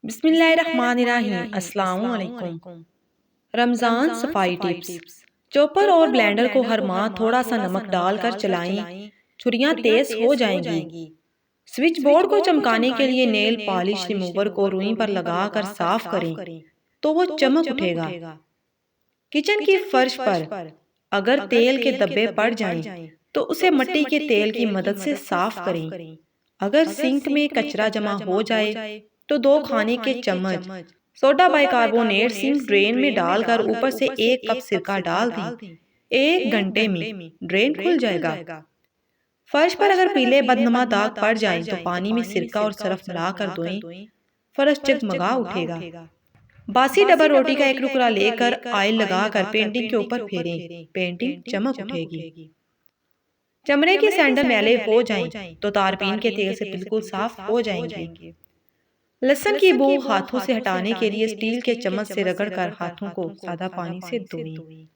बिस्मिल्लाहिर्रहमानिर्रहीम। अस्सलाम वालेकुम। रमज़ान सफाई टिप्स। चॉपर और ब्लेंडर को हर माह थोड़ा सा नमक डालकर चलाएं, छुरियां तेज हो जाएंगी। स्विच बोर्ड को चमकाने के लिए नेल पॉलिश रिमूवर को रुई पर लगाकर साफ करें तो वो चमक उठेगा। किचन की फर्श पर अगर तेल के धब्बे पड़ जाएं तो उसे मिट्टी के तेल की मदद से साफ करें। अगर सिंक में कचरा जमा हो जाए तो 2 खाने के चम्मच सोडा बाइकार्बोनेट सिंक ड्रेन में डालकर ऊपर से 1 कप सिरका डाल दें। 1 घंटे में ड्रेन खुल जाएगा। फर्श पर अगर पीले बदनुमा दाग पड़ जाएं तो पानी में सिरका और सरफ मिलाकर धोएं, फर्श जगमगा उठेगा। बासी डबल रोटी का एक टुकड़ा लेकर ऑयल लगाकर पेंटिंग के ऊपर फेरें, पेंटिंग चमक उठेगी। चमड़े के सैंडल मैले हो जाएं तो तारपीन के तेल से बिल्कुल साफ हो जाएंगे। लहसुन की बू हाथों से हटाने के लिए स्टील के चम्मच से रगड़कर हाथों को सादा पानी से धोएं।